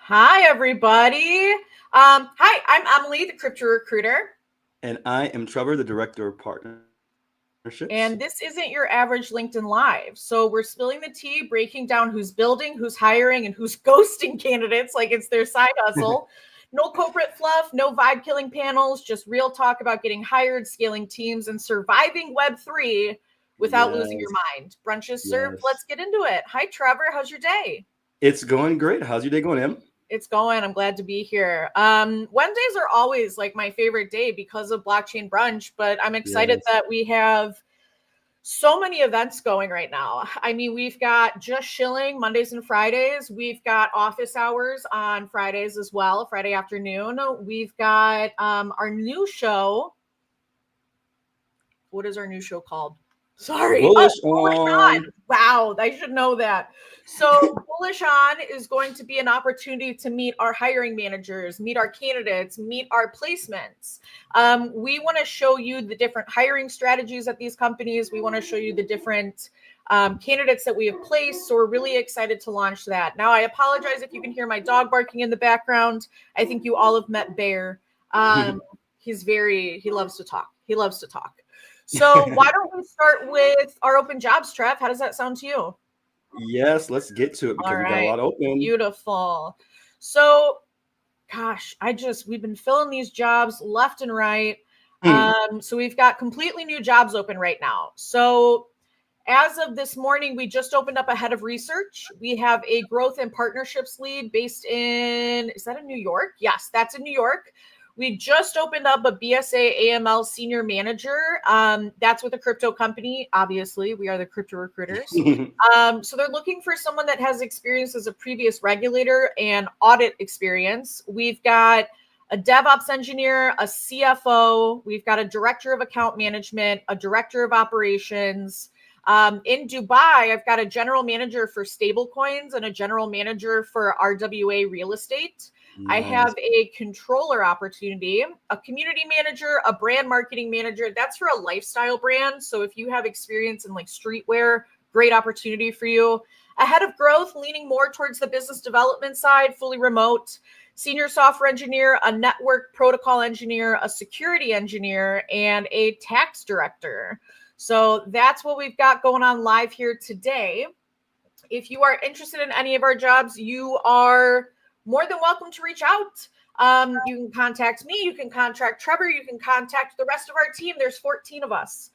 Hi, everybody. Hi, I'm Emily, the crypto recruiter. And I am Trevor, the Director of Partnerships. And this isn't your average LinkedIn Live. So we're spilling the tea, breaking down who's building, who's hiring, and who's ghosting candidates like it's their side hustle. No corporate fluff, no vibe killing panels, just real talk about getting hired, scaling teams, and surviving Web3 without losing your Yes, mind. Brunch is served. Let's yes. get into it. Hi, Trevor. How's your day? It's going great. How's your day going, Em? It's going. I'm glad to be here. Wednesdays are always like my favorite day because of blockchain brunch, but I'm excited Yes. that we have so many events going right now. I mean, we've got just shilling Mondays and Fridays. We've got office hours on Fridays as well, Friday afternoon. We've got our new show. What is our new show called? Sorry. Oh, Bullish Bullish on. On. Wow, I should know that. So, Bullish On is going to be an opportunity to meet our hiring managers, meet our candidates, meet our placements. We want to show you the different hiring strategies at these companies. We want to show you the different candidates that we have placed. So, we're really excited to launch that. Now, I apologize if you can hear my dog barking in the background. I think you all have met Bear. He loves to talk. He loves to talk. So why don't we start with our open jobs, Trev? How does that sound to you? Yes, let's get to it All because we got a right. lot open. Beautiful. So, gosh, we've been filling these jobs left and right. So we've got completely new jobs open right now. So as of this morning, we just opened up a head of research. We have a growth and partnerships lead based is that in New York? Yes, that's in New York. We just opened up a BSA AML senior manager. That's with a crypto company. Obviously, we are the crypto recruiters. So they're looking for someone that has experience as a previous regulator and audit experience. We've got a DevOps engineer, a CFO. We've got a director of account management, a director of operations. In Dubai, I've got a general manager for stablecoins and a general manager for RWA real estate. I Nice. have a controller opportunity, a community manager, a brand marketing manager. That's for a lifestyle brand. So if you have experience in like streetwear, great opportunity for you. A head of growth, leaning more towards the business development side, fully remote. Senior software engineer, a network protocol engineer, a security engineer, and a tax director. So that's what we've got going on live here today. If you are interested in any of our jobs, you are more than welcome to reach out. You can contact me. You can contact Trevor. You can contact the rest of our team. There's 14 of us.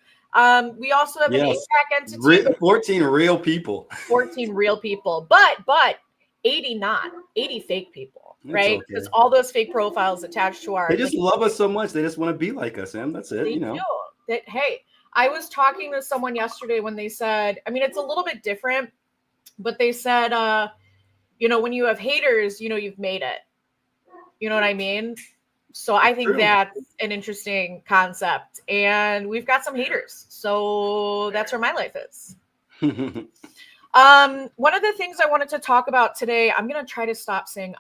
We also have an Yes. APAC entity. 14 real people. 14 real people, but 80 not 80 fake people, It's right? okay. Because all those fake profiles attached to our They just love us so much. They just want to be like us, Em. That's it, they do that. Hey, I was talking to someone yesterday when they said, I mean, it's a little bit different, but they said, when you have haters, you've made it. You know what I mean? So I think True. that's an interesting concept. And we've got some haters. So that's where my life is. One of the things I wanted to talk about today, I'm going to try to stop saying,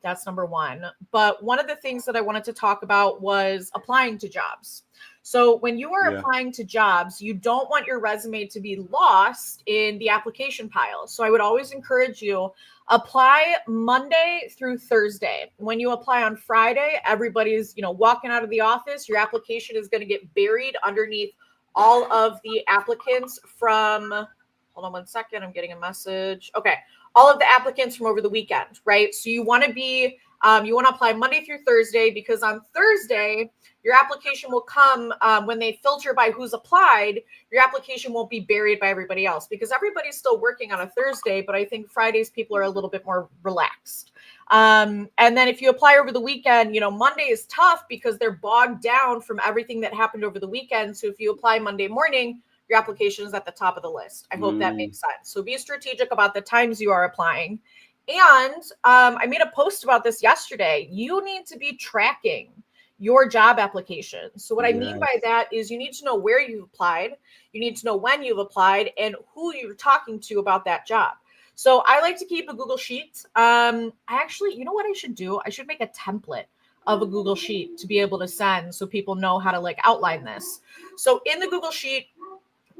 that's number one. But one of the things that I wanted to talk about was applying to jobs. So when you are Yeah. applying to jobs, you don't want your resume to be lost in the application pile. So I would always encourage you, apply Monday through Thursday. When you apply on Friday, everybody's, walking out of the office. Your application is going to get buried underneath all of the applicants from, hold on one second, I'm getting a message. Okay. All of the applicants from over the weekend, right? So you want to apply Monday through Thursday, because on Thursday, your application will come when they filter by who's applied. Your application won't be buried by everybody else, because everybody's still working on a Thursday, but I think Fridays people are a little bit more relaxed. And then if you apply over the weekend, Monday is tough because they're bogged down from everything that happened over the weekend. So if you apply Monday morning, your application is at the top of the list. I hope that makes sense. So be strategic about the times you are applying. And I made a post about this yesterday. You need to be tracking your job application. So what I mean by that is you need to know where you've applied. You need to know when you've applied and who you're talking to about that job. So I like to keep a Google Sheet. I actually, you know what I should do? I should make a template of a Google Sheet to be able to send so people know how to like outline this. So in the Google Sheet,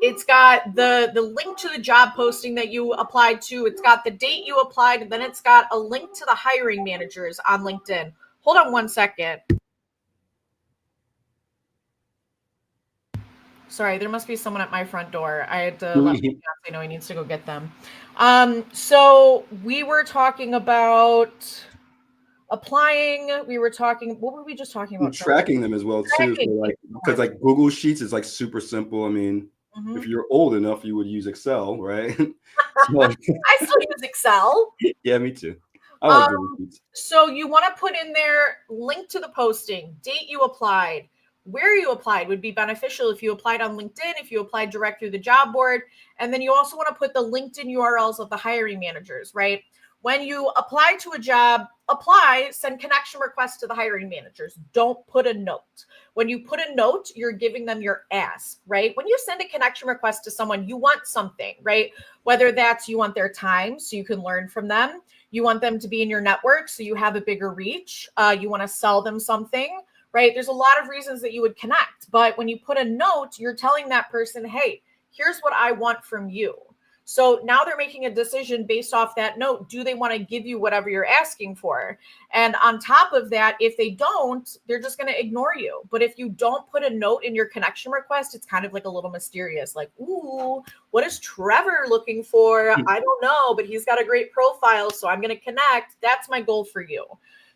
It's got the link to the job posting that you applied to. It's got the date you applied, and then it's got a link to the hiring managers on LinkedIn. Hold on one second. Sorry, there must be someone at my front door. I had to let my fiance know he needs to go get them. So we were talking about applying. We were talking. What were we just talking about? Tracking them as well too. So like, because like Google Sheets is like super simple. I mean, if you're old enough, you would use Excel, right? I still use Excel. Yeah, me too. I like Google Sheets. So you want to put in there link to the posting, date you applied, where you applied would be beneficial if you applied on LinkedIn, if you applied direct through the job board. And then you also want to put the LinkedIn URLs of the hiring managers, right? When you apply to a job, send connection requests to the hiring managers. Don't put a note. When you put a note, you're giving them your ask, right? When you send a connection request to someone, you want something, right? Whether that's you want their time so you can learn from them. You want them to be in your network so you have a bigger reach. You want to sell them something, right? There's a lot of reasons that you would connect. But when you put a note, you're telling that person, hey, here's what I want from you. So now they're making a decision based off that note. Do they want to give you whatever you're asking for? And on top of that, if they don't, they're just going to ignore you. But if you don't put a note in your connection request, it's kind of like a little mysterious, like, ooh, what is Trevor looking for? I don't know, but he's got a great profile, so I'm going to connect. That's my goal for you.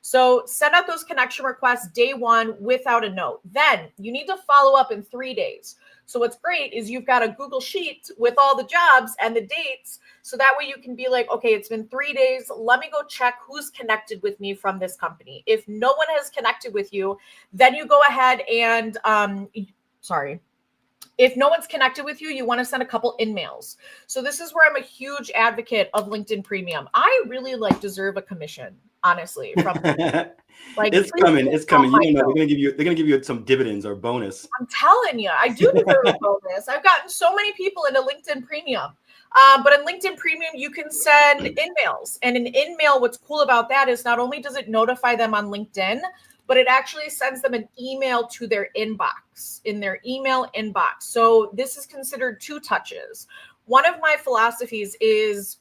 So send out those connection requests day one without a note. Then you need to follow up in 3 days. So what's great is you've got a Google Sheet with all the jobs and the dates. So that way you can be like, okay, it's been 3 days. Let me go check who's connected with me from this company. If no one has connected with you, then you go ahead and, if no one's connected with you, you want to send a couple in-mails. So this is where I'm a huge advocate of LinkedIn Premium. I really deserve a commission, honestly. From it's coming. It's coming. You don't know. They're gonna give you some dividends or bonus. I'm telling you, I do deserve a bonus. I've gotten so many people into LinkedIn Premium. But in LinkedIn Premium, you can send in-mails. And an in-mail, what's cool about that is not only does it notify them on LinkedIn, but it actually sends them an email to their inbox, in their email inbox. So this is considered 2 touches. One of my philosophies is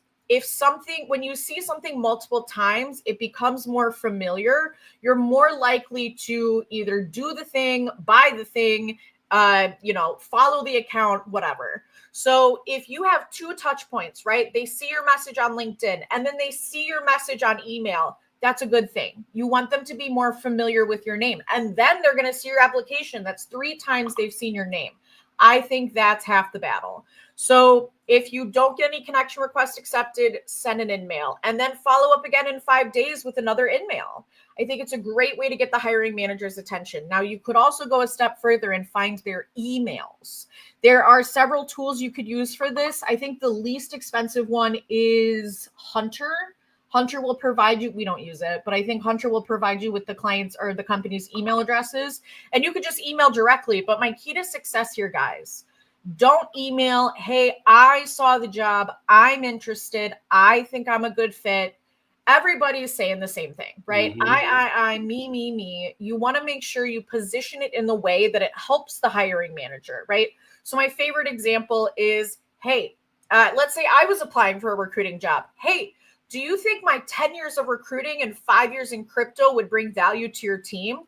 when you see something multiple times, it becomes more familiar. You're more likely to either do the thing, buy the thing, follow the account, whatever. So if you have 2 touch points, right? They see your message on LinkedIn and then they see your message on email. That's a good thing. You want them to be more familiar with your name. And then they're going to see your application. That's 3 times they've seen your name. I think that's half the battle. So if you don't get any connection request accepted, send an in-mail and then follow up again in 5 days with another in-mail. I think it's a great way to get the hiring manager's attention. Now, you could also go a step further and find their emails. There are several tools you could use for this. I think the least expensive one is Hunter. Hunter will provide you, we don't use it, but I think Hunter will provide you with the clients or the company's email addresses, and you could just email directly. But my key to success here, guys, don't email, hey, I saw the job, I'm interested, I think I'm a good fit. Everybody's saying the same thing, right? Mm-hmm. I, me. You want to make sure you position it in the way that it helps the hiring manager, right? So my favorite example is, hey, let's say I was applying for a recruiting job. Hey, do you think my 10 years of recruiting and 5 years in crypto would bring value to your team?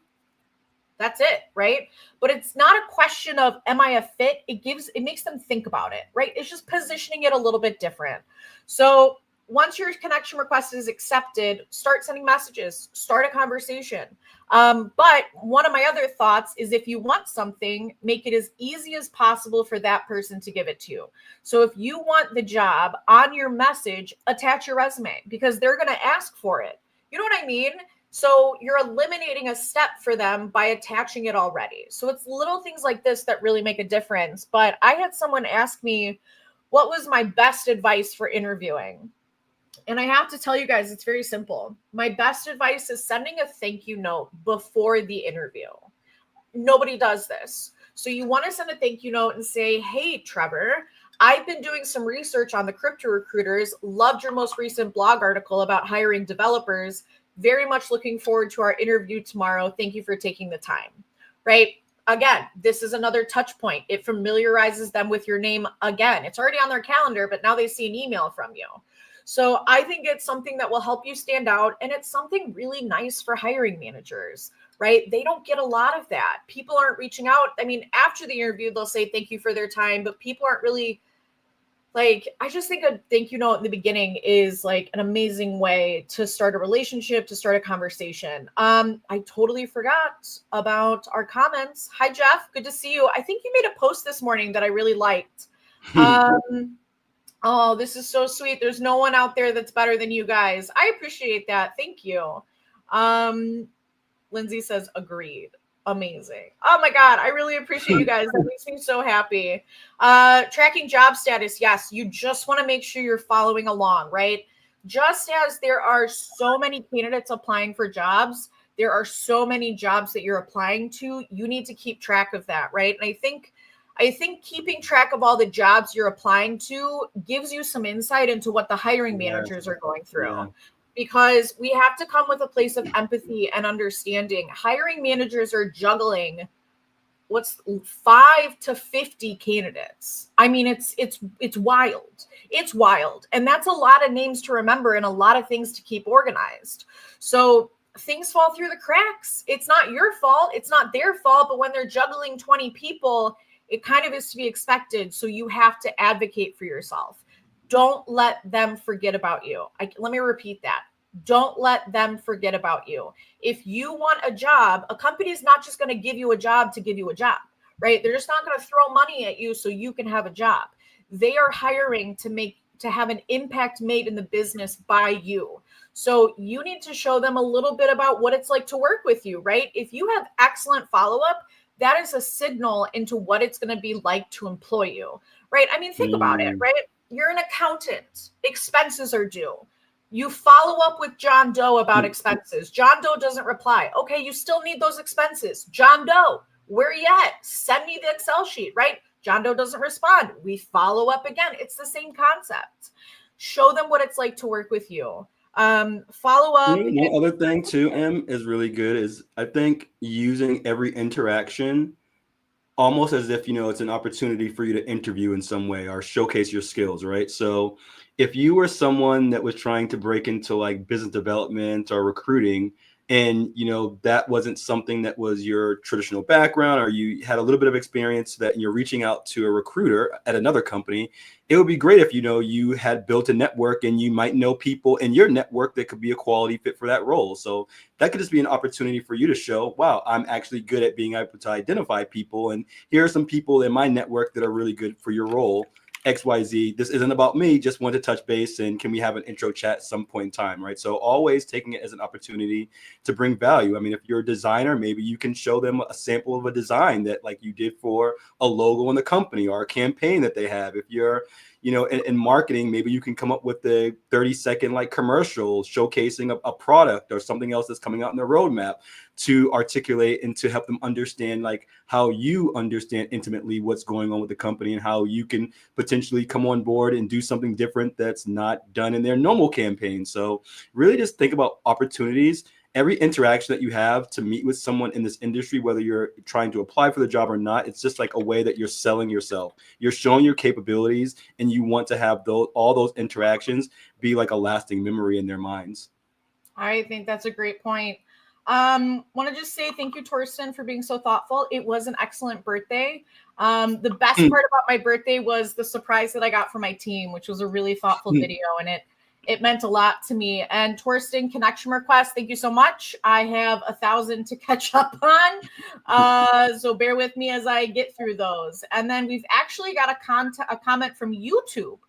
That's it, right? But it's not a question of, am I a fit? It makes them think about it, right? It's just positioning it a little bit different. So once your connection request is accepted, start sending messages, start a conversation. But one of my other thoughts is if you want something, make it as easy as possible for that person to give it to you. So if you want the job, on your message, attach your resume because they're going to ask for it. You know what I mean? So you're eliminating a step for them by attaching it already. So it's little things like this that really make a difference. But I had someone ask me, what was my best advice for interviewing? And I have to tell you guys, it's very simple. My best advice is sending a thank you note before the interview. Nobody does this. So you want to send a thank you note and say, hey, Trevor, I've been doing some research on the crypto recruiters. Loved your most recent blog article about hiring developers. Very much looking forward to our interview tomorrow. Thank you for taking the time, right? again, this is another touch point. It familiarizes them with your name again. It's already on their calendar, but now they see an email from you. So I think it's something that will help you stand out. And it's something really nice for hiring managers, right? They don't get a lot of that. People aren't reaching out. I mean, after the interview, they'll say thank you for their time, but people aren't really like, I just think a thank you note in the beginning is like an amazing way to start a relationship, to start a conversation. I totally forgot about our comments. Hi, Jeff. Good to see you. I think you made a post this morning that I really liked. Oh, this is so sweet. There's no one out there that's better than you guys. I appreciate that. Thank you. Lindsay says, agreed. Amazing. Oh my God. I really appreciate you guys. That makes me so happy. Tracking job status. Yes. You just want to make sure you're following along, right? Just as there are so many candidates applying for jobs, there are so many jobs that you're applying to. You need to keep track of that, right? And I think keeping track of all the jobs you're applying to gives you some insight into what the hiring managers are going through. Because we have to come with a place of empathy and understanding. Hiring managers are juggling what's 5 to 50 candidates. I mean, it's wild. It's wild. And that's a lot of names to remember and a lot of things to keep organized. So things fall through the cracks. It's not your fault. It's not their fault. But when they're juggling 20 people, it kind of is to be expected. So you have to advocate for yourself. Don't let them forget about you. Let me repeat that. Don't let them forget about you. If you want a job, a company is not just going to give you a job to give you a job, right? They're just not going to throw money at you so you can have a job. They are hiring to have an impact made in the business by you. So you need to show them a little bit about what it's like to work with you, right? If you have excellent follow-up, that is a signal into what it's going to be like to employ you, right? I mean, think about it, right? You're an accountant. Expenses are due. You follow up with John Doe about expenses. John Doe doesn't reply. Okay, you still need those expenses. John Doe, where you at? Send me the Excel sheet, right? John Doe doesn't respond. We follow up again. It's the same concept. Show them what it's like to work with you. Follow up. One other thing too, Em, is really good is I think using every interaction almost as if, it's an opportunity for you to interview in some way or showcase your skills, right? So if you were someone that was trying to break into like business development or recruiting, and that wasn't something that was your traditional background, or you had a little bit of experience that you're reaching out to a recruiter at another company, it would be great if you had built a network and you might know people in your network that could be a quality fit for that role. So that could just be an opportunity for you to show, wow, I'm actually good at being able to identify people, and here are some people in my network that are really good for your role. XYZ, this isn't about me, just want to touch base, and can we have an intro chat at some point in time, right? So always taking it as an opportunity to bring value. I mean, if you're a designer, maybe you can show them a sample of a design that like you did for a logo in the company or a campaign that they have. If you're in marketing, maybe you can come up with a 30-second like commercial showcasing a product or something else that's coming out in the roadmap to articulate and to help them understand like how you understand intimately what's going on with the company and how you can potentially come on board and do something different that's not done in their normal campaign. So really just think about opportunities. Every interaction that you have to meet with someone in this industry, whether you're trying to apply for the job or not, it's just like a way that you're selling yourself. You're showing your capabilities, and you want to have all those interactions be like a lasting memory in their minds. I think that's a great point. Want to just say thank you, Torsten, for being so thoughtful. It was an excellent birthday. The best part about my birthday was the surprise that I got from my team, which was a really thoughtful video, and it meant a lot to me. And Torsten, connection request, thank you so much. I have 1,000 to catch up on. So bear with me as I get through those. And then we've actually got a comment from YouTube.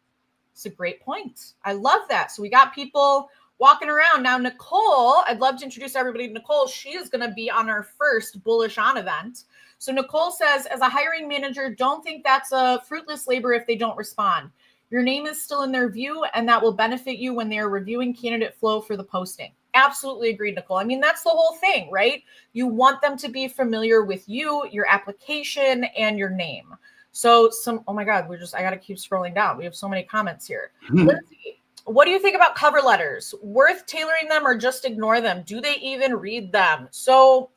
It's a great point. I love that. So we got people walking around. Now, Nicole, I'd love to introduce everybody to Nicole. She is going to be on our first Bullish On event. So Nicole says, as a hiring manager, don't think that's a fruitless labor if they don't respond. Your name is still in their view, and that will benefit you when they're reviewing candidate flow for the posting. Absolutely agreed, Nicole. I mean, that's the whole thing, right? You want them to be familiar with you, your application, and your name. So oh my God, I got to keep scrolling down. We have so many comments here. Lindsay, what do you think about cover letters? Worth tailoring them or just ignore them? Do they even read them? So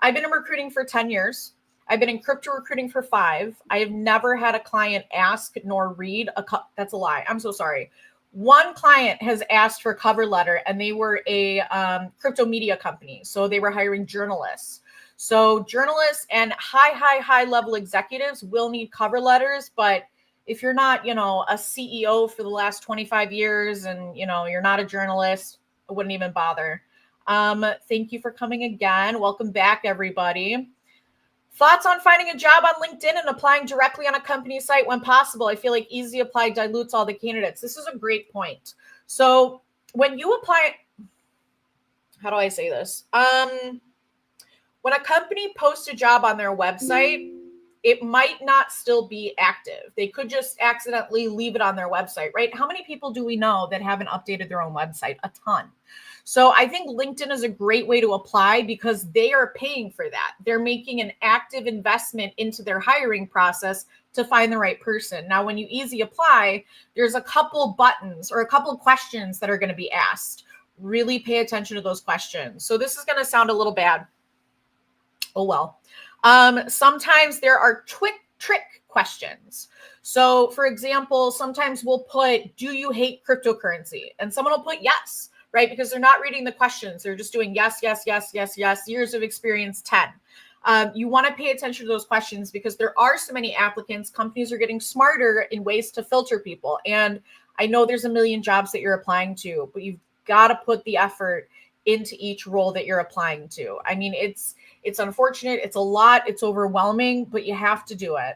I've been in recruiting for 10 years. I've been in crypto recruiting for 5. I have never had a client ask nor read that's a lie. I'm so sorry. One client has asked for a cover letter, and they were a crypto media company. So they were hiring journalists. So journalists and high level executives will need cover letters, but if you're not, a CEO for the last 25 years and, you're not a journalist, I wouldn't even bother. Thank you for coming again. Welcome back, everybody. Thoughts on finding a job on LinkedIn and applying directly on a company site when possible? I feel like easy apply dilutes all the candidates. This is a great point. So when you apply, how do I say this? When a company posts a job on their website, it might not still be active. They could just accidentally leave it on their website, right? How many people do we know that haven't updated their own website? A ton. So I think LinkedIn is a great way to apply because they are paying for that. They're making an active investment into their hiring process to find the right person. Now, when you easy apply, there's a couple buttons or a couple questions that are going to be asked. Really pay attention to those questions. So this is going to sound a little bad. Oh, well. Sometimes there are trick questions. So for example, sometimes we'll put, do you hate cryptocurrency? And someone will put yes, right? Because they're not reading the questions. They're just doing yes, yes, yes, yes, yes. Years of experience, 10. You want to pay attention to those questions because there are so many applicants. Companies are getting smarter in ways to filter people. And I know there's a million jobs that you're applying to, but you've got to put the effort into each role that you're applying to. I mean, it's unfortunate. It's a lot. It's overwhelming, but you have to do it.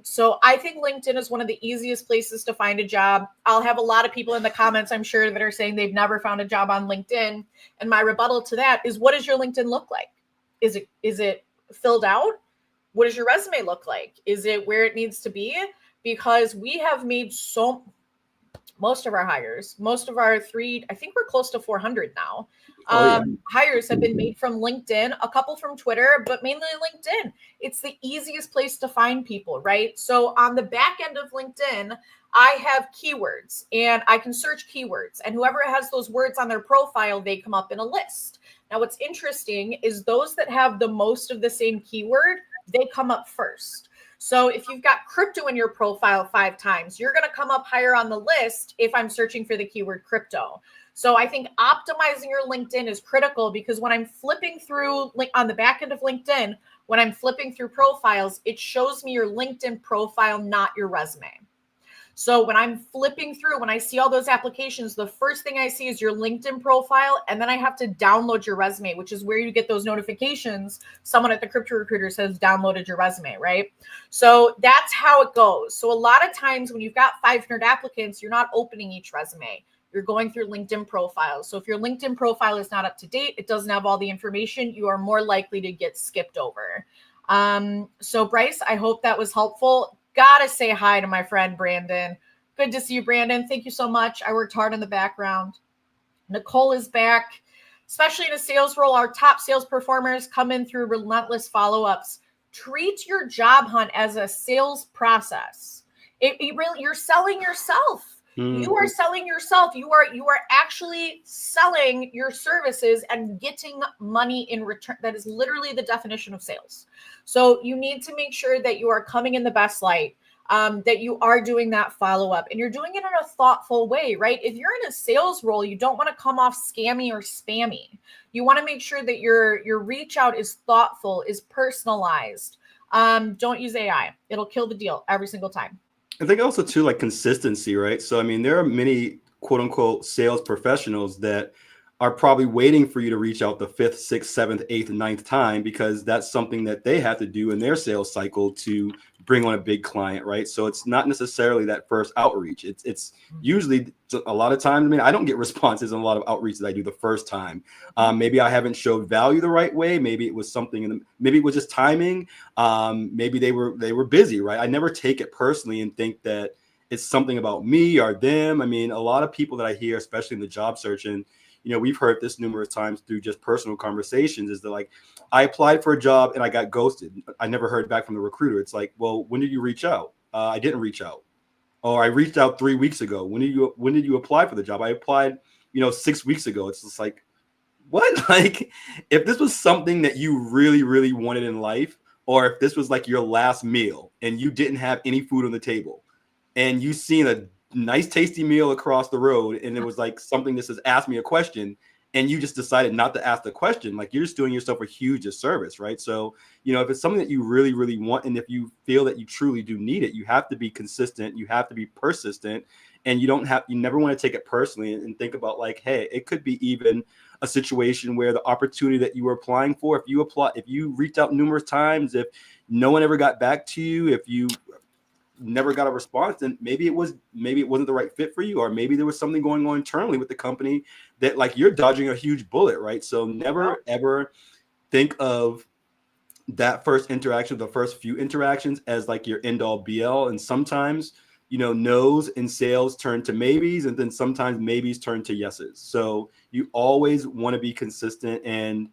So I think LinkedIn is one of the easiest places to find a job. I'll have a lot of people in the comments, I'm sure, that are saying they've never found a job on LinkedIn. And my rebuttal to that is, what does your LinkedIn look like? Is it filled out? What does your resume look like? Is it where it needs to be? Because we have made most of our hires, I think we're close to 400 now. Hires have been made from LinkedIn, a couple from Twitter, but mainly LinkedIn. It's the easiest place to find people, right? So on the back end of LinkedIn, I have keywords and I can search keywords, and whoever has those words on their profile, they come up in a list. Now, what's interesting is those that have the most of the same keyword, they come up first. So if you've got crypto in your profile 5 times, you're going to come up higher on the list if I'm searching for the keyword crypto. So I think optimizing your LinkedIn is critical because when I'm flipping through on the back end of LinkedIn, when I'm flipping through profiles, it shows me your LinkedIn profile, not your resume. So when I'm flipping through, when I see all those applications, the first thing I see is your LinkedIn profile, and then I have to download your resume, which is where you get those notifications. Someone at the Crypto Recruiter says downloaded your resume, right? So that's how it goes. So a lot of times when you've got 500 applicants, you're not opening each resume. You're going through LinkedIn profiles. So if your LinkedIn profile is not up to date, it doesn't have all the information, you are more likely to get skipped over. So Bryce, I hope that was helpful. Gotta say hi to my friend Brandon. Good to see you, Brandon. Thank you so much. I worked hard in the background. Nicole is back. Especially in a sales role, our top sales performers come in through relentless follow-ups. Treat your job hunt as a sales process. You're selling yourself. You are selling yourself. You are actually selling your services and getting money in return. That is literally the definition of sales. So you need to make sure that you are coming in the best light, that you are doing that follow-up and you're doing it in a thoughtful way, right? If you're in a sales role, you don't want to come off scammy or spammy. You want to make sure that your reach out is thoughtful, is personalized. Don't use AI. It'll kill the deal every single time. I think also too, like consistency, right? So, I mean, there are many quote unquote sales professionals that are probably waiting for you to reach out the 5th, 6th, 7th, 8th, 9th time, because that's something that they have to do in their sales cycle to bring on a big client, right? So it's not necessarily that first outreach. It's usually a lot of times, I mean, I don't get responses in a lot of outreach that I do the first time. Maybe I haven't showed value the right way. Maybe it was something maybe it was just timing. Maybe they were busy, right? I never take it personally and think that it's something about me or them. I mean, a lot of people that I hear, especially in the job search, and we've heard this numerous times through just personal conversations, is that like, I applied for a job and I got ghosted. I never heard back from the recruiter. It's like, well, when did you reach out? I didn't reach out. Or I reached out 3 weeks ago. When did you apply for the job? I applied, 6 weeks ago. It's just like, what? Like, if this was something that you really, really wanted in life, or if this was like your last meal and you didn't have any food on the table and you seen a nice tasty meal across the road and it was like something that says ask me a question and you just decided not to ask the question, like you're just doing yourself a huge disservice, right? So, if it's something that you really, really want, and if you feel that you truly do need it, you have to be consistent, you have to be persistent, and you never want to take it personally and think about like, hey, it could be even a situation where the opportunity that you were applying for, if you reached out numerous times, if no one ever got back to you, if you never got a response, then maybe it wasn't the right fit for you, or maybe there was something going on internally with the company that like you're dodging a huge bullet, right? So never ever think of that first interaction, the first few interactions, as like your end all be all. And sometimes no's in sales turn to maybes, and then sometimes maybes turn to yeses. So you always want to be consistent and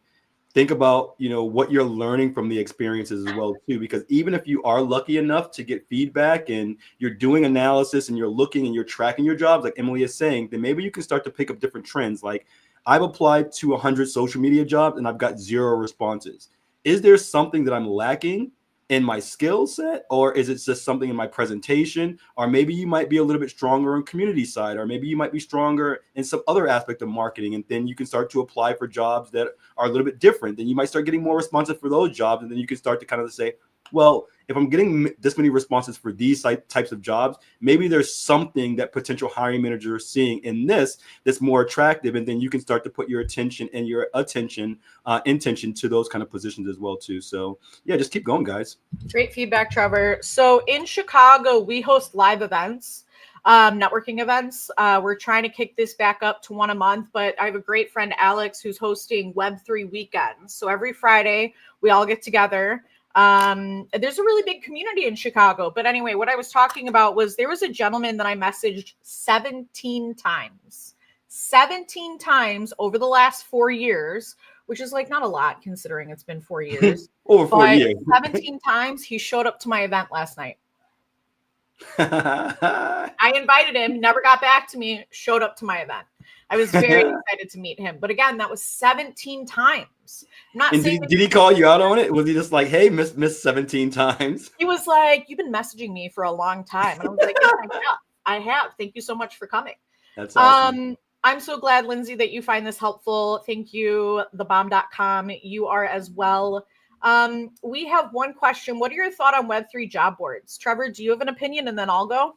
think about what you're learning from the experiences as well too, because even if you are lucky enough to get feedback and you're doing analysis and you're looking and you're tracking your jobs like Emily is saying, then maybe you can start to pick up different trends. Like, I've applied to 100 social media jobs and I've got 0 responses. Is there something that I'm lacking in my skill set, or is it just something in my presentation? Or maybe you might be a little bit stronger on community side, or maybe you might be stronger in some other aspect of marketing, and then you can start to apply for jobs that are a little bit different. Then you might start getting more responsive for those jobs, and then you can start to kind of say, well, if I'm getting this many responses for these types of jobs, maybe there's something that potential hiring managers are seeing in this that's more attractive, and then you can start to put your attention and your intention to those kind of positions as well too. So yeah, just keep going, guys. Great feedback, Trevor. So in Chicago, we host live events, networking events. We're trying to kick this back up to one a month, but I have a great friend, Alex, who's hosting Web3 weekends. So every Friday, we all get together. There's a really big community in Chicago. But anyway, what I was talking about was there was a gentleman that I messaged 17 times. 17 times over the last 4 years, which is like not a lot considering it's been 4 years. Over 4 years. 17 times he showed up to my event last night. I invited him, never got back to me, showed up to my event. I was very excited to meet him. But again, that was 17 times. I'm not and saying did he call you out on it? Was he just like, hey, miss 17 times? He was like, you've been messaging me for a long time. And I was like, yes, I have. Thank you so much for coming. That's awesome. I'm so glad, Lindsay, that you find this helpful. Thank you, thebomb.com. You are as well. We have one question. What are your thoughts on Web3 job boards? Trevor, do you have an opinion? And then I'll go.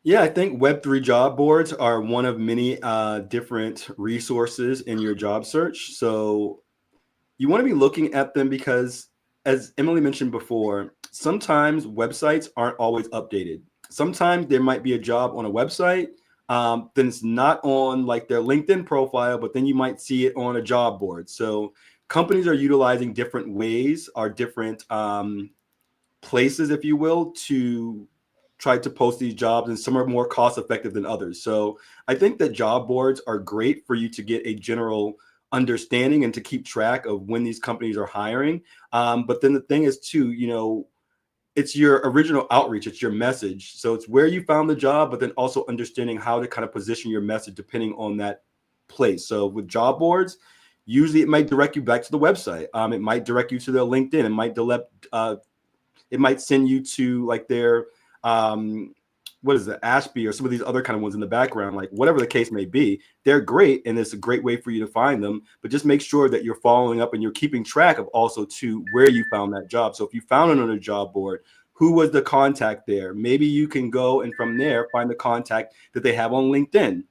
Yeah, I think Web3 job boards are one of many different resources in your job search. So you want to be looking at them because, as Emily mentioned before, sometimes websites aren't always updated. Sometimes there might be a job on a website, then it's not on like their LinkedIn profile, but then you might see it on a job board. So companies are utilizing different ways or different places, if you will, to try to post these jobs, and some are more cost effective than others. So I think that job boards are great for you to get a general understanding and to keep track of when these companies are hiring. But then the thing is too, it's your original outreach, it's your message. So it's where you found the job, but then also understanding how to kind of position your message depending on that place. So with job boards, usually it might direct you back to the website. It might direct you to their LinkedIn. It might send you to like their what is it, Ashby, or some of these other kind of ones in the background, like whatever the case may be. They're great, and it's a great way for you to find them. But just make sure that you're following up and you're keeping track of also to where you found that job. So if you found it on a job board, who was the contact there? Maybe you can go and from there find the contact that they have on LinkedIn.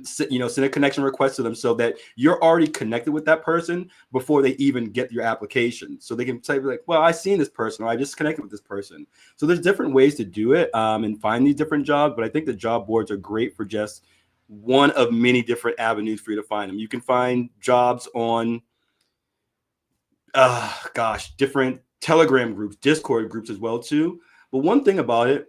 Send a connection request to them so that you're already connected with that person before they even get your application. So they can say like, well, I seen this person, or I just connected with this person. So there's different ways to do it and find these different jobs. But I think the job boards are great for just one of many different avenues for you to find them. You can find jobs on, different Telegram groups, Discord groups as well too. But one thing about it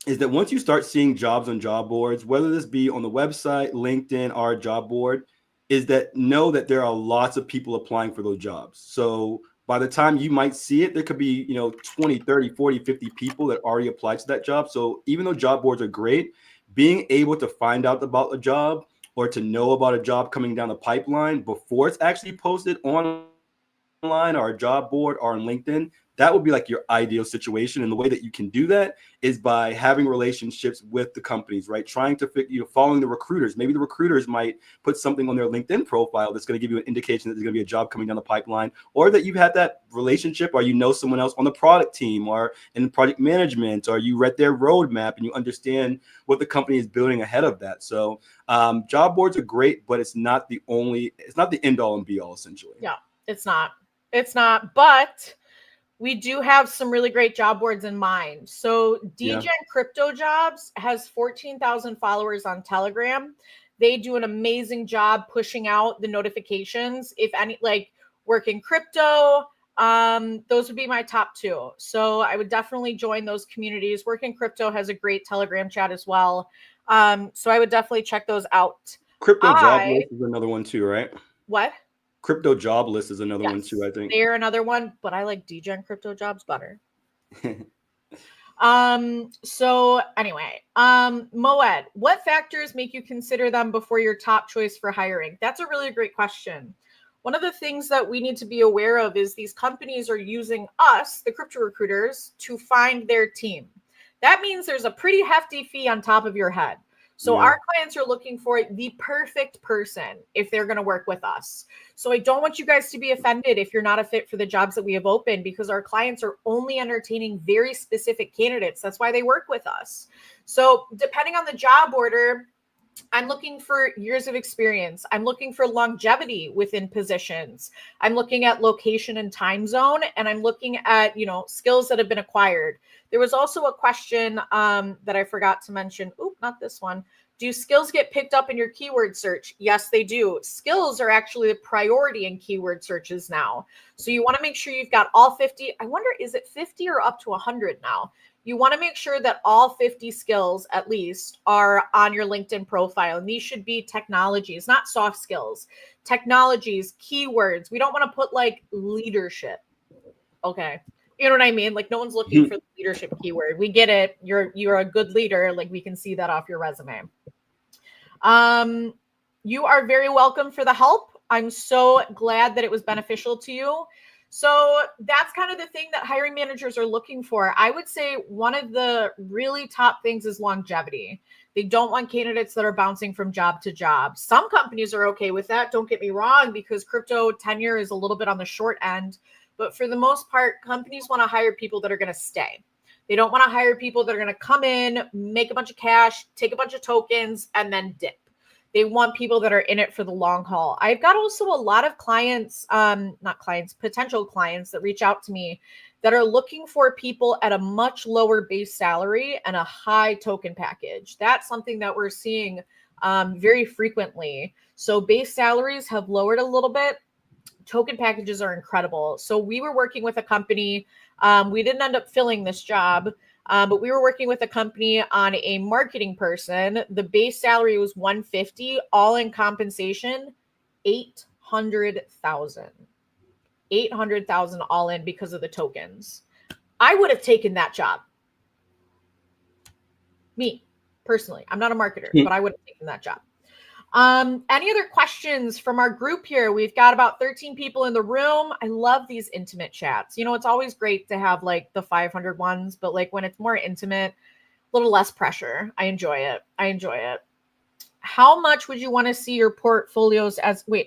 is that once you start seeing jobs on job boards, whether this be on the website, LinkedIn, or a job board, is that know that there are lots of people applying for those jobs. So by the time you might see it, there could be, 20, 30, 40, 50 people that already applied to that job. So even though job boards are great, being able to find out about a job or to know about a job coming down the pipeline before it's actually posted on online or a job board or on LinkedIn, that would be like your ideal situation. And the way that you can do that is by having relationships with the companies, right? Trying to following the recruiters. Maybe the recruiters might put something on their LinkedIn profile that's going to give you an indication that there's going to be a job coming down the pipeline, or that you've had that relationship, or you know someone else on the product team or in project management, or you read their roadmap and you understand what the company is building ahead of that. So job boards are great, but it's not the end all and be all, essentially. Yeah, it's not. But we do have some really great job boards in mind. So DGen Crypto Jobs has 14,000 followers on Telegram. They do an amazing job pushing out the notifications. If any, like work in crypto, those would be my top two. So I would definitely join those communities. Work in Crypto has a great Telegram chat as well. So I would definitely check those out. Crypto Job List is another one too, right? What? Crypto Job List is another one too, I think. They're another one, but I like DGen Crypto Jobs better. So anyway, Moed, what factors make you consider them before your top choice for hiring? That's a really great question. One of the things that we need to be aware of is these companies are using us, the crypto recruiters, to find their team. That means there's a pretty hefty fee on top of your head. So our clients are looking for the perfect person if they're going to work with us. So I don't want you guys to be offended if you're not a fit for the jobs that we have open, because our clients are only entertaining very specific candidates. That's why they work with us. So depending on the job order, I'm looking for years of experience. I'm looking for longevity within positions. I'm looking at location and time zone, and I'm looking at, skills that have been acquired. There was also a question that I forgot to mention. Oop, not this one. Do skills get picked up in your keyword search? Yes, they do. Skills are actually the priority in keyword searches now. So you want to make sure you've got all 50. I wonder, is it 50 or up to 100 now? You want to make sure that all 50 skills at least are on your LinkedIn profile. And these should be technologies, not soft skills. Technologies, keywords. We don't want to put like leadership. Okay. You know what I mean? Like no one's looking for the leadership keyword. We get it. You're a good leader. Like we can see that off your resume. You are very welcome for the help. I'm so glad that it was beneficial to you. So that's kind of the thing that hiring managers are looking for. I would say one of the really top things is longevity. They don't want candidates that are bouncing from job to job. Some companies are okay with that. Don't get me wrong, because crypto tenure is a little bit on the short end. But for the most part, companies want to hire people that are going to stay. They don't want to hire people that are going to come in, make a bunch of cash, take a bunch of tokens, and then dip. They want people that are in it for the long haul. I've got also a lot of clients, potential clients that reach out to me that are looking for people at a much lower base salary and a high token package. That's something that we're seeing very frequently. So base salaries have lowered a little bit. Token packages are incredible. So we were working with a company. We didn't end up filling this job. But we were working with a company on a marketing person. The base salary was $150, all in compensation, $800,000. $800,000 all in because of the tokens. I would have taken that job. Me, personally. I'm not a marketer, but I would have taken that job. Any other questions from our group here? We've got about 13 people in the room. I love these intimate chats. It's always great to have like the 500 ones, but like when it's more intimate, a little less pressure. I enjoy it. How much would you want to see your portfolios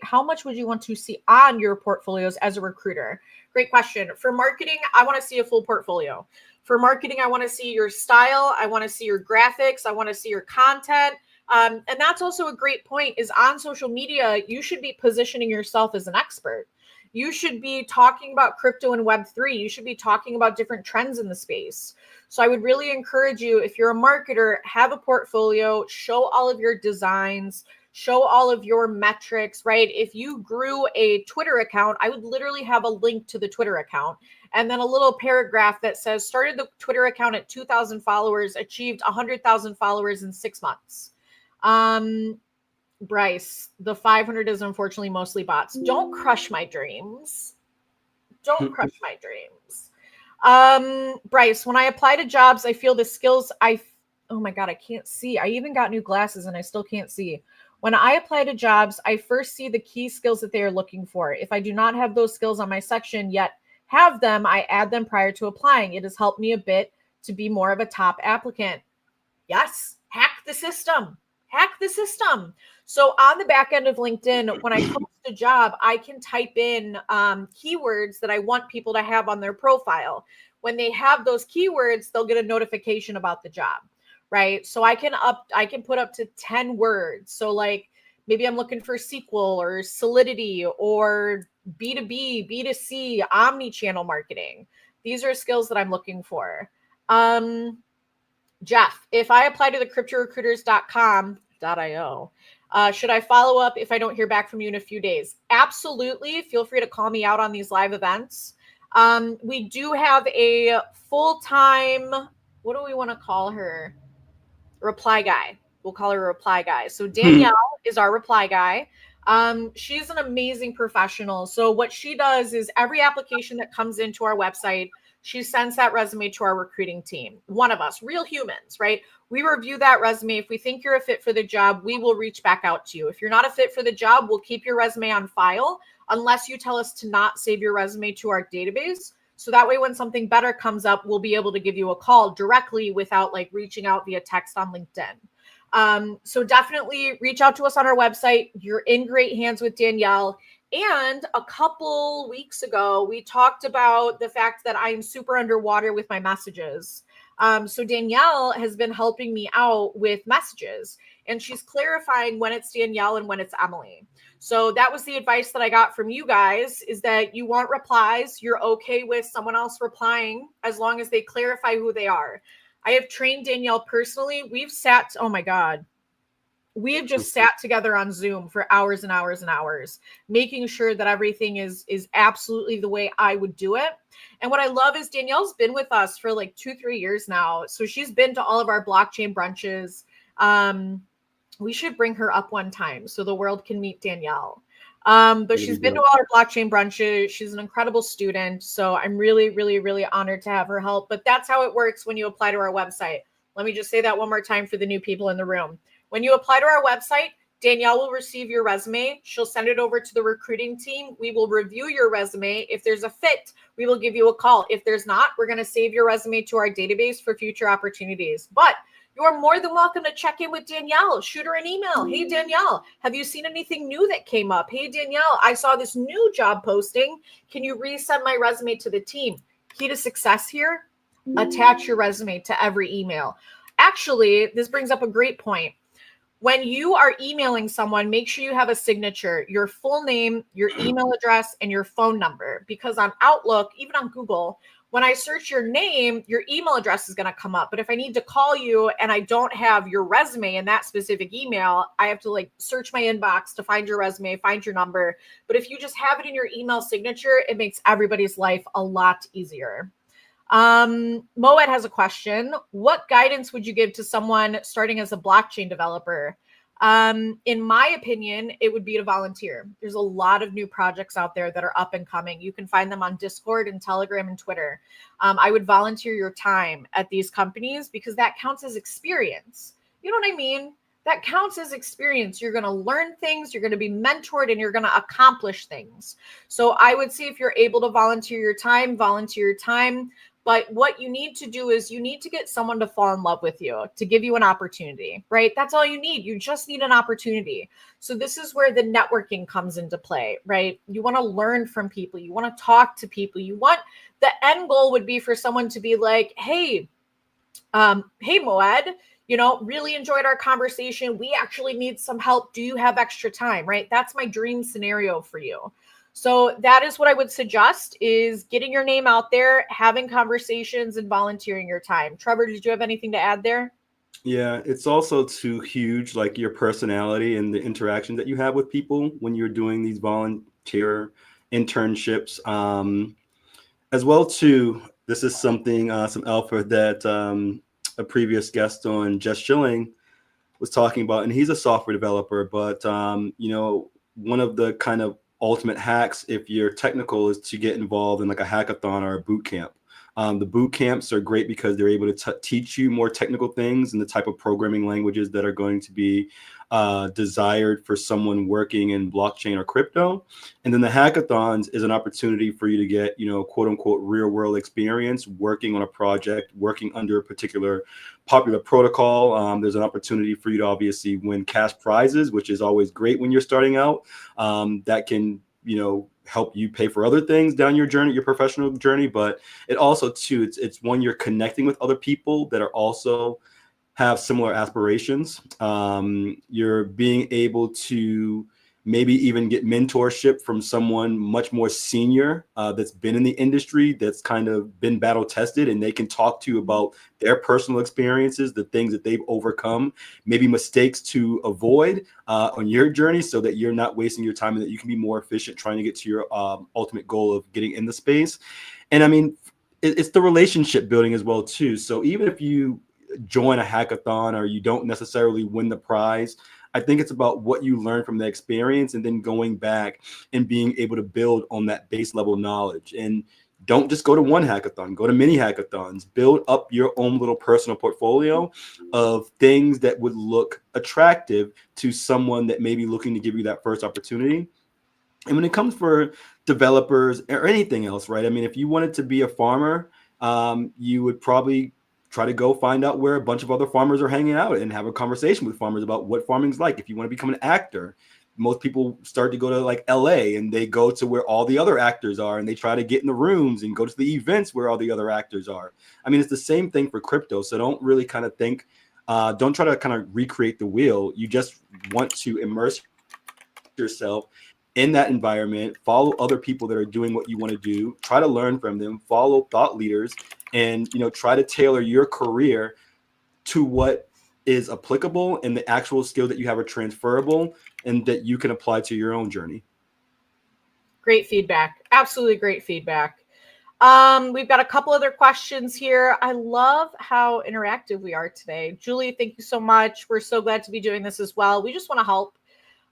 how much would you want to see on your portfolios as a recruiter? Great question. For marketing, I want to see a full portfolio. For marketing, I want to see your style. I want to see your graphics. I want to see your content. And that's also a great point, is on social media, you should be positioning yourself as an expert. You should be talking about crypto and Web3. You should be talking about different trends in the space. So I would really encourage you, if you're a marketer, have a portfolio, show all of your designs, show all of your metrics, right? If you grew a Twitter account, I would literally have a link to the Twitter account and then a little paragraph that says, started the Twitter account at 2,000 followers, achieved 100,000 followers in 6 months. Bryce, the 500 is unfortunately mostly bots. Don't crush my dreams. Bryce, when I apply to jobs, I feel the skills oh my God, I can't see. I even got new glasses and I still can't see. When I apply to jobs, I first see the key skills that they are looking for. If I do not have those skills on my section yet have them, I add them prior to applying. It has helped me a bit to be more of a top applicant. Yes, hack the system. Hack the system. So on the back end of LinkedIn, when I post a job, I can type in keywords that I want people to have on their profile. When they have those keywords, they'll get a notification about the job, right? So I can put up to 10 words. So like maybe I'm looking for SQL or Solidity or B2B, B2C, omni-channel marketing. These are skills that I'm looking for. Jeff, if I apply to the cryptorecruiters.com.io, should I follow up if I don't hear back from you in a few days? Absolutely. Feel free to call me out on these live events. We do have a full-time, what do we want to call her? Reply guy. We'll call her a reply guy. So Danielle is our reply guy. She's an amazing professional. So what she does is every application that comes into our website, she sends that resume to our recruiting team. One of us, real humans, right? We review that resume. If we think you're a fit for the job, we will reach back out to you. If you're not a fit for the job, we'll keep your resume on file unless you tell us to not save your resume to our database. So that way, when something better comes up, we'll be able to give you a call directly without like reaching out via text on LinkedIn. So definitely reach out to us on our website. You're in great hands with Danielle. And a couple weeks ago, we talked about the fact that I'm super underwater with my messages. So Danielle has been helping me out with messages, and she's clarifying when it's Danielle and when it's Emily. So that was the advice that I got from you guys, is that you want replies. You're okay with someone else replying as long as they clarify who they are. I have trained Danielle personally. We've sat, oh my God, we have just sat together on Zoom for hours and hours and hours, making sure that everything is absolutely the way I would do it. And what I love is Danielle's been with us for like 2-3 years now. So she's been to all of our blockchain brunches. We should bring her up one time so the world can meet Danielle. But she's been to all our blockchain brunches. She's an incredible student. So I'm really, really, really honored to have her help. But that's how it works when you apply to our website. Let me just say that one more time for the new people in the room. When you apply to our website, Danielle will receive your resume. She'll send it over to the recruiting team. We will review your resume. If there's a fit, we will give you a call. If there's not, we're going to save your resume to our database for future opportunities. But you're more than welcome to check in with Danielle. Shoot her an email. Hey, Danielle, have you seen anything new that came up? Hey, Danielle, I saw this new job posting. Can you resend my resume to the team? Key to success here, attach your resume to every email. Actually, this brings up a great point. When you are emailing someone, make sure you have a signature, your full name, your email address, and your phone number. Because on Outlook, even on Google, when I search your name, your email address is going to come up. But if I need to call you and I don't have your resume in that specific email, I have to like search my inbox to find your resume, find your number. But if you just have it in your email signature, it makes everybody's life a lot easier. Moet has a question. What guidance would you give to someone starting as a blockchain developer? In my opinion, it would be to volunteer. There's a lot of new projects out there that are up and coming. You can find them on Discord and Telegram and Twitter. I would volunteer your time at these companies because that counts as experience. You know what I mean? That counts as experience. You're going to learn things, you're going to be mentored, and you're going to accomplish things. So I would say if you're able to volunteer your time, volunteer your time. But what you need to do is you need to get someone to fall in love with you, to give you an opportunity, right? That's all you need. You just need an opportunity. So this is where the networking comes into play, right? You want to learn from people. You want to talk to people. You want, the end goal would be for someone to be like, hey, Moed, really enjoyed our conversation. We actually need some help. Do you have extra time, right? That's my dream scenario for you. So that is what I would suggest, is getting your name out there, having conversations, and volunteering your time. Trevor, did you have anything to add there? Yeah, it's also too huge, like your personality and the interaction that you have with people when you're doing these volunteer internships. As well, too, this is something, some alpha that a previous guest on Just Chilling was talking about, and he's a software developer, but, one of the kind of ultimate hacks, if you're technical, is to get involved in like a hackathon or a boot camp. The boot camps are great because they're able to teach you more technical things and the type of programming languages that are going to be desired for someone working in blockchain or crypto. And then the hackathons is an opportunity for you to get, quote unquote, real world experience working on a project, working under a particular popular protocol. There's an opportunity for you to obviously win cash prizes, which is always great when you're starting out. That can, help you pay for other things down your journey, your professional journey. But it also too, it's when you're connecting with other people that are also have similar aspirations. You're being able to maybe even get mentorship from someone much more senior that's been in the industry, that's kind of been battle tested, and they can talk to you about their personal experiences, the things that they've overcome, maybe mistakes to avoid on your journey, so that you're not wasting your time and that you can be more efficient trying to get to your ultimate goal of getting in the space. And I mean, it's the relationship building as well too. So even if you join a hackathon or you don't necessarily win the prize, I think it's about what you learn from the experience and then going back and being able to build on that base level knowledge. And don't just go to one hackathon, go to many hackathons, build up your own little personal portfolio of things that would look attractive to someone that may be looking to give you that first opportunity. And when it comes for developers or anything else, right? I mean, if you wanted to be a farmer, you would probably try to go find out where a bunch of other farmers are hanging out and have a conversation with farmers about what farming's like. If you want to become an actor, most people start to go to like LA and they go to where all the other actors are and they try to get in the rooms and go to the events where all the other actors are. I mean, it's the same thing for crypto. So don't really kind of think, don't try to kind of recreate the wheel. You just want to immerse yourself in that environment, follow other people that are doing what you want to do, try to learn from them, follow thought leaders, and try to tailor your career to what is applicable, and the actual skill that you have are transferable and that you can apply to your own journey. Great feedback. Absolutely great feedback. We've got a couple other questions here. I love how interactive we are today. Julie, thank you so much. We're so glad to be doing this as well. We just want to help.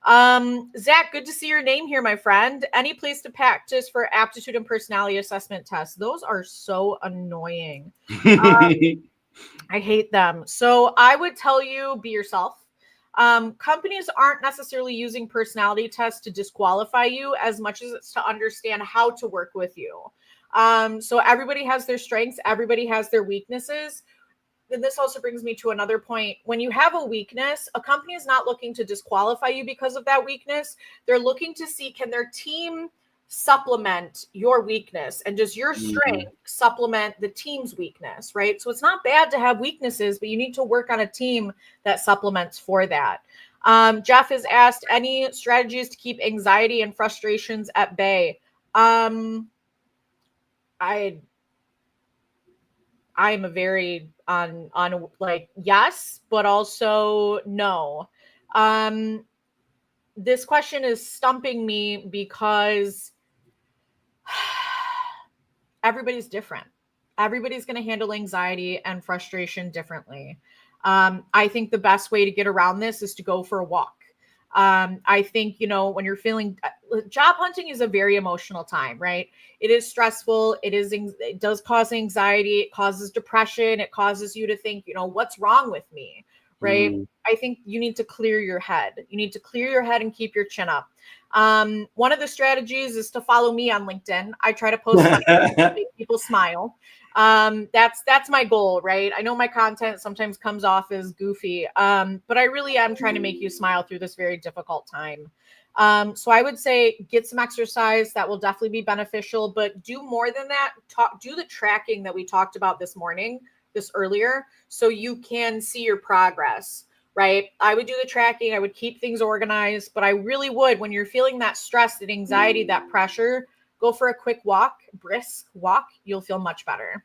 Zach, good to see your name here, my friend. Any place to practice for aptitude and personality assessment tests? Those are so annoying. I hate them. So I would tell you, be yourself. Companies aren't necessarily using personality tests to disqualify you as much as it's to understand how to work with you. So everybody has their strengths, everybody has their weaknesses. Then this also brings me to another point. When you have a weakness, a company is not looking to disqualify you because of that weakness. They're looking to see, can their team supplement your weakness, and does your strength supplement the team's weakness, right? So it's not bad to have weaknesses, but you need to work on a team that supplements for that. Jeff has asked, any strategies to keep anxiety and frustrations at bay? I'm a very on like yes, but also no. This question is stumping me because everybody's different. Everybody's going to handle anxiety and frustration differently. I think the best way to get around this is to go for a walk. I think, when you're feeling, job hunting is a very emotional time, right? It is stressful. It does cause anxiety. It causes depression. It causes you to think, what's wrong with me, right? I think you need to clear your head. You need to clear your head and keep your chin up. One of the strategies is to follow me on LinkedIn. I try to post to make people smile. That's my goal, right? I know my content sometimes comes off as goofy, but I really am trying to make you smile through this very difficult time. So I would say get some exercise. That will definitely be beneficial, but do more than that. Do the tracking that we talked about this earlier, so you can see your progress, right? I would do the tracking. I would keep things organized, but I really would, when you're feeling that stress, that anxiety, that pressure, go for a quick walk, brisk walk. You'll feel much better.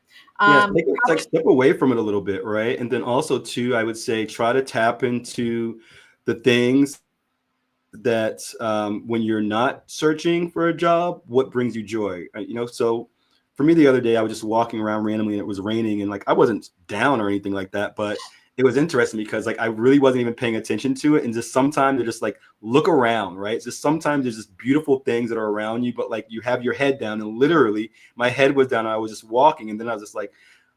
Step away from it a little bit, right? And then also too, I would say try to tap into the things that when you're not searching for a job, what brings you joy? So for me the other day, I was just walking around randomly and it was raining, and like I wasn't down or anything like that, but it was interesting because like I really wasn't even paying attention to it. And just sometimes they're just like, look around, right? Just sometimes there's just beautiful things that are around you, but like you have your head down, and literally my head was down and I was just walking. And then I was just like,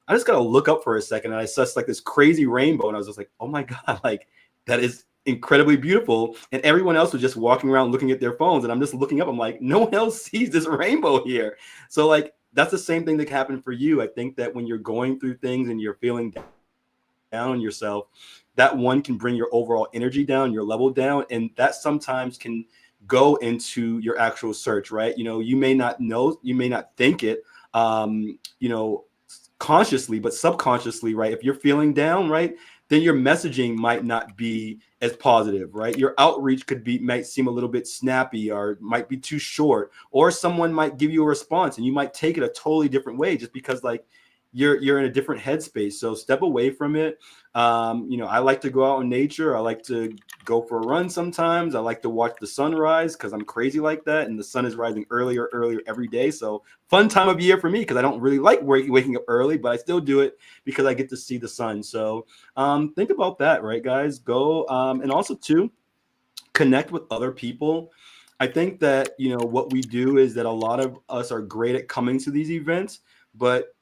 I just got to look up for a second. And I saw like this crazy rainbow. And I was just like, oh my God, like that is incredibly beautiful, and everyone else was just walking around looking at their phones, and I'm just looking up. I'm like, no one else sees this rainbow here. So like that's the same thing that can happen for you. I think that when you're going through things and you're feeling down on yourself, that one can bring your overall energy down, your level down, and that sometimes can go into your actual search, right? You may not know, you may not think it, you know, consciously, but subconsciously, right? If you're feeling down, right, then your messaging might not be as positive, right? Your outreach might seem a little bit snappy, or might be too short, or someone might give you a response and you might take it a totally different way just because like you're in a different headspace. So step away from it. I like to go out in nature. I like to go for a run sometimes. I like to watch the sunrise because I'm crazy like that. And the sun is rising earlier every day. So fun time of year for me because I don't really like waking up early, but I still do it because I get to see the sun. So think about that, right, guys? Go and also too, connect with other people. I think that, what we do is that a lot of us are great at coming to these events, but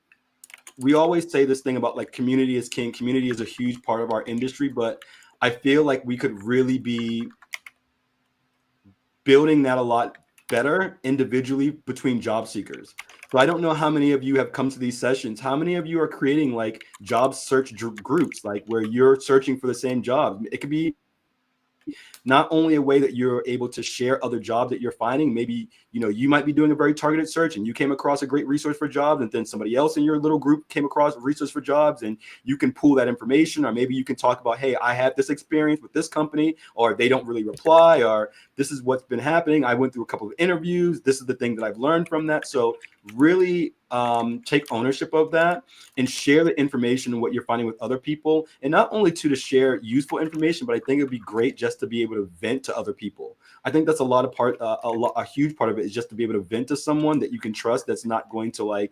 we always say this thing about like community is king. Community is a huge part of our industry, but I feel like we could really be building that a lot better individually between job seekers. So I don't know how many of you have come to these sessions. How many of you are creating like job search groups, like where you're searching for the same job? It could be not only a way that you're able to share other jobs that you're finding. Maybe, you might be doing a very targeted search and you came across a great resource for jobs, and then somebody else in your little group came across a resource for jobs, and you can pull that information. Or maybe you can talk about, hey, I had this experience with this company, or they don't really reply, or this is what's been happening. I went through a couple of interviews. This is the thing that I've learned from that. So really take ownership of that and share the information and what you're finding with other people. And not only to share useful information, but I think it'd be great just to be able to vent to other people. I think that's a huge part of it, is just to be able to vent to someone that you can trust, that's not going to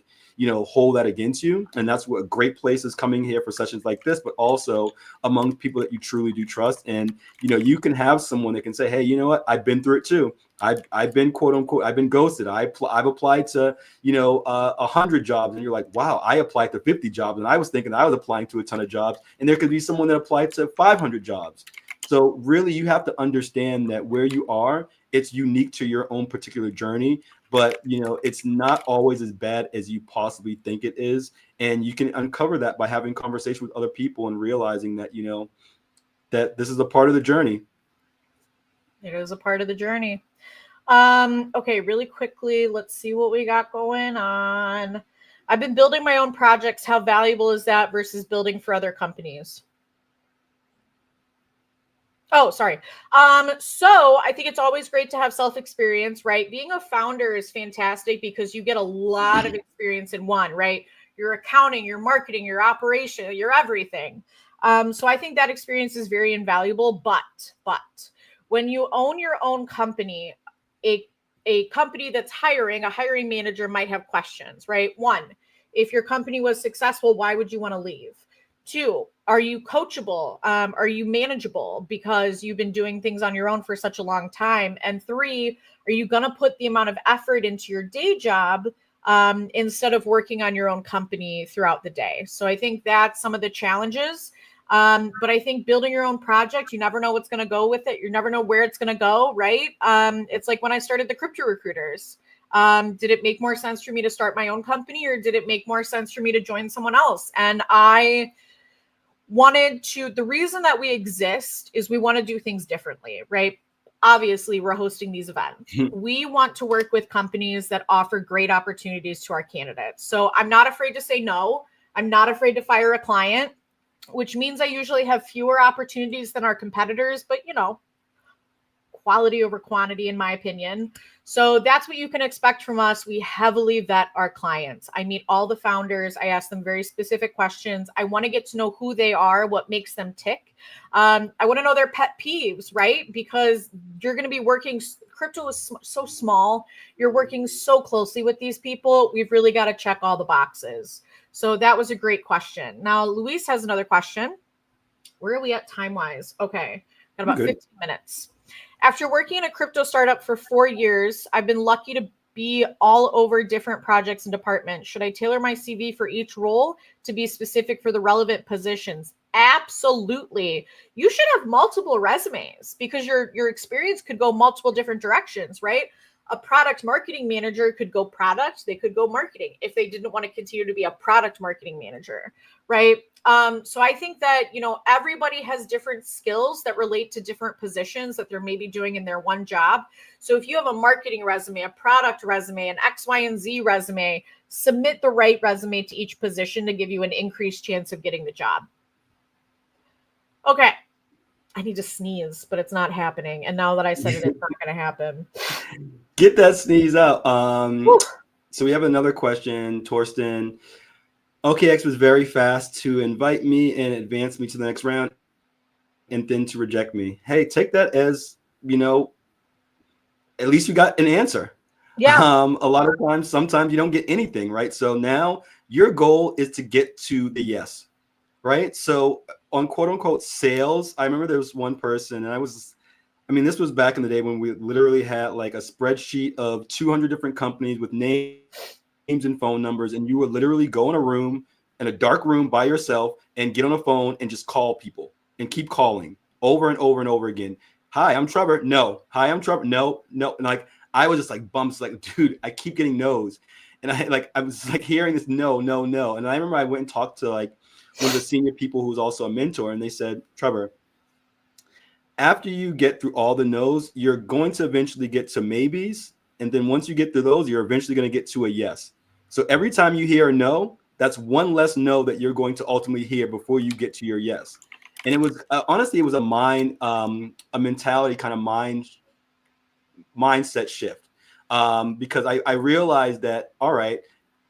hold that against you. And that's what a great place is, coming here for sessions like this, but also among people that you truly do trust. And you can have someone that can say, hey, you know what, I've been through it too. I've been quote unquote, I've been ghosted. I've applied to 100 jobs, and you're like, wow, I applied to 50 jobs, and I was thinking I was applying to a ton of jobs, and there could be someone that applied to 500 jobs. So really, you have to understand that where you are, it's unique to your own particular journey, but it's not always as bad as you possibly think it is. And you can uncover that by having conversation with other people and realizing that that this is a part of the journey. It is a part of the journey. Okay, really quickly, let's see what we got going on. I've been building my own projects. How valuable is that versus building for other companies? Oh, sorry. So I think it's always great to have self-experience, right? Being a founder is fantastic because you get a lot of experience in one, right? Your accounting, your marketing, your operation, your everything. So I think that experience is very invaluable, but when you own your own company, a company that's hiring, a hiring manager might have questions, right? One, if your company was successful, why would you want to leave? Two, are you coachable? Are you manageable because you've been doing things on your own for such a long time? And three, are you going to put the amount of effort into your day job instead of working on your own company throughout the day? So I think that's some of the challenges. But I think building your own project, you never know what's going to go with it. You never know where it's going to go, right? It's like when I started the Crypto Recruiters. Did it make more sense for me to start my own company, or did it make more sense for me to join someone else? And I wanted to, the reason that we exist is we want to do things differently, right? Obviously, we're hosting these events. We want to work with companies that offer great opportunities to our candidates. So I'm not afraid to say no. I'm not afraid to fire a client, which means I usually have fewer opportunities than our competitors, but quality over quantity, in my opinion. So that's what you can expect from us. We heavily vet our clients. I meet all the founders. I ask them very specific questions. I want to get to know who they are, what makes them tick. I want to know their pet peeves, right? Because you're going to be working, crypto is so small. You're working so closely with these people. We've really got to check all the boxes. So that was a great question. Now, Luis has another question. Where are we at time-wise? Okay, got about 15 minutes. After working in a crypto startup for 4 years, I've been lucky to be all over different projects and departments. Should I tailor my CV for each role to be specific for the relevant positions? Absolutely. You should have multiple resumes because your experience could go multiple different directions, right? A product marketing manager could go product, they could go marketing if they didn't want to continue to be a product marketing manager, right? So I think that, everybody has different skills that relate to different positions that they're maybe doing in their one job. So if you have a marketing resume, a product resume, an X, Y, and Z resume, submit the right resume to each position to give you an increased chance of getting the job. Okay. I need to sneeze, but it's not happening. And now that I said it, it's not going to happen. Get that sneeze out. Whew. So we have another question, Torsten. OKX was very fast to invite me and advance me to the next round and then to reject me. Hey, take that as, at least you got an answer. Yeah. A lot of times, sometimes you don't get anything, right? So now your goal is to get to the yes, right? So on quote unquote sales, I remember there was one person, and this was back in the day when we literally had like a spreadsheet of 200 different companies with names and phone numbers, and you would literally go in a room, in a dark room by yourself, and get on a phone and just call people and keep calling over and over and over again. Hi, I'm Trevor. No. Hi, I'm Trevor. No. And like I was just like bumps, like, dude, I keep getting no's. And I was like hearing this no. And I remember I went and talked to like one of the senior people who was also a mentor, and they said, Trevor, after you get through all the no's, you're going to eventually get to maybes. And then once you get through those, you're eventually going to get to a yes. So every time you hear a no, that's one less no that you're going to ultimately hear before you get to your yes. And it was honestly, it was a mentality kind of mindset shift, because I realized that, all right,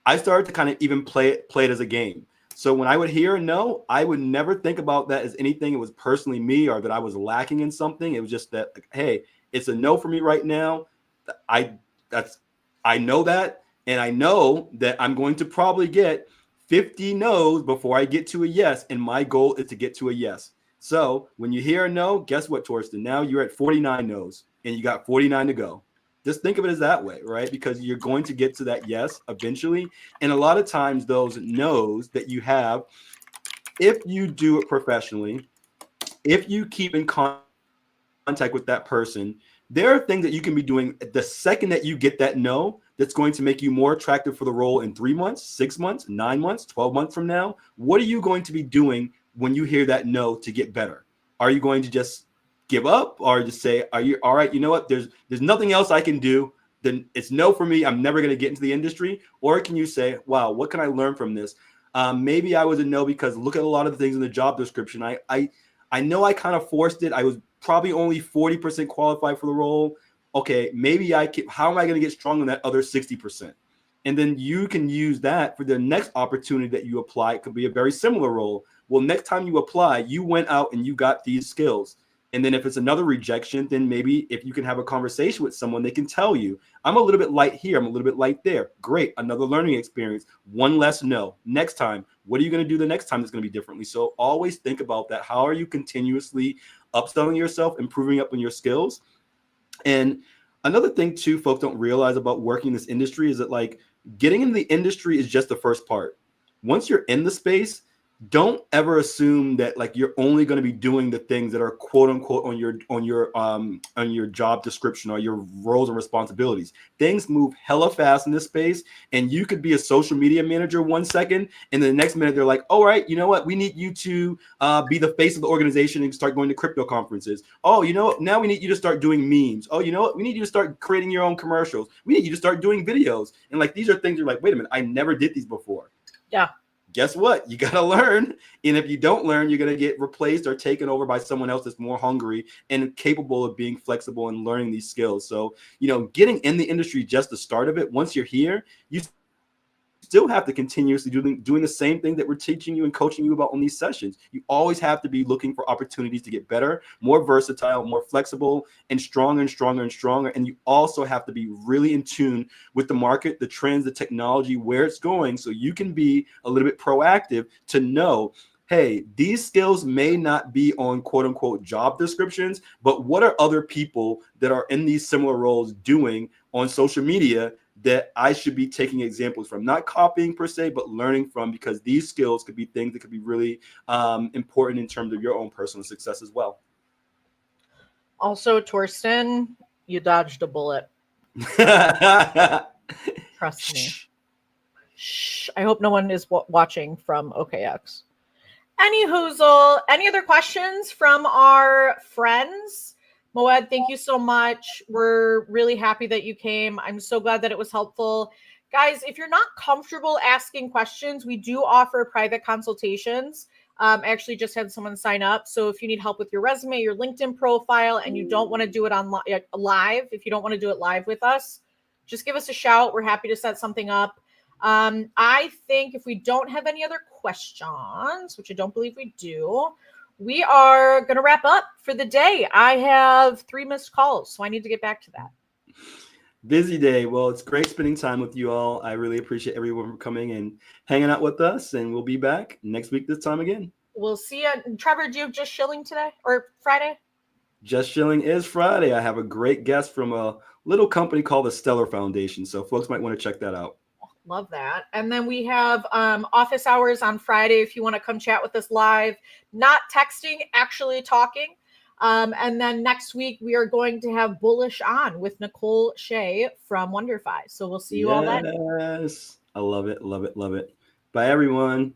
I started to kind of even play it as a game. So when I would hear a no, I would never think about that as anything. It was personally me or that I was lacking in something. It was just that, hey, it's a no for me right now. I know that, and I know that I'm going to probably get 50 no's before I get to a yes, and my goal is to get to a yes. So when you hear a no, guess what, Torsten? Now you're at 49 no's, and you got 49 to go. Just think of it as that way, right? Because you're going to get to that yes eventually. And a lot of times those no's that you have, if you do it professionally, if you keep in contact with that person, there are things that you can be doing the second that you get that no that's going to make you more attractive for the role in 3 months, 6 months, 9 months, 12 months from now. What are you going to be doing when you hear that no to get better? Are you going to just give up, or just say, are you all right? You know what? There's nothing else I can do. Then it's no for me. I'm never going to get into the industry. Or can you say, wow, what can I learn from this? Maybe I was a no because look at a lot of the things in the job description. I know I kind of forced it. I was probably only 40% qualified for the role. Okay, maybe how am I going to get strong on that other 60%? And then you can use that for the next opportunity that you apply. It could be a very similar role. Well, next time you apply, you went out and you got these skills. And then if it's another rejection, then maybe if you can have a conversation with someone, they can tell you, I'm a little bit light here, I'm a little bit light there. Great, another learning experience. One less no. Next time, what are you going to do the next time that's going to be differently? So always think about that. How are you continuously upselling yourself, improving up on your skills? And another thing too, folks don't realize about working in this industry is that like getting in the industry is just the first part. Once you're in the space, don't ever assume that like you're only going to be doing the things that are quote unquote on your job description or your roles and responsibilities. Things move hella fast in this space, and you could be a social media manager 1 second, and then the next minute they're like, all right, you know what, we need you to be the face of the organization and start going to crypto conferences. Oh, you know what, now we need you to start doing memes. Oh, you know what, we need you to start creating your own commercials. We need you to start doing videos. And like these are things you're like, wait a minute, I never did these before. Yeah. Guess what? You got to learn. And if you don't learn, you're going to get replaced or taken over by someone else that's more hungry and capable of being flexible and learning these skills. So, getting in the industry, just the start of it. Once you're here, you still have to continuously doing the same thing that we're teaching you and coaching you about on these sessions. You always have to be looking for opportunities to get better, more versatile, more flexible, and stronger and stronger and stronger. And you also have to be really in tune with the market, the trends, the technology, where it's going, so you can be a little bit proactive to know, hey, these skills may not be on quote unquote job descriptions, but what are other people that are in these similar roles doing on social media that I should be taking examples from, not copying per se, but learning from, because these skills could be things that could be really important in terms of your own personal success as well. Also, Torsten, you dodged a bullet. Trust me. Shh. I hope no one is watching from OKX. Any hoozle, any other questions from our friends? Moed, thank you so much. We're really happy that you came. I'm so glad that it was helpful. Guys, if you're not comfortable asking questions, we do offer private consultations. I actually just had someone sign up. So if you need help with your resume, your LinkedIn profile, and you don't want to do it on live, if you don't want to do it live with us, just give us a shout. We're happy to set something up. I think if we don't have any other questions, which I don't believe we do, we are going to wrap up for the day. I have 3 missed calls, so I need to get back to that. Busy day. Well, it's great spending time with you all. I really appreciate everyone for coming and hanging out with us, and we'll be back next week this time again. We'll see you. Trevor, do you have Just Shilling today or Friday? Just Shilling is Friday. I have a great guest from a little company called the Stellar Foundation, so folks might want to check that out. Love that. And then we have office hours on Friday if you want to come chat with us live, not texting, actually talking. And then next week we are going to have Bullish On with Nicole Shea from WonderFi. So we'll see you all then. Yes. I love it. Love it. Love it. Bye, everyone.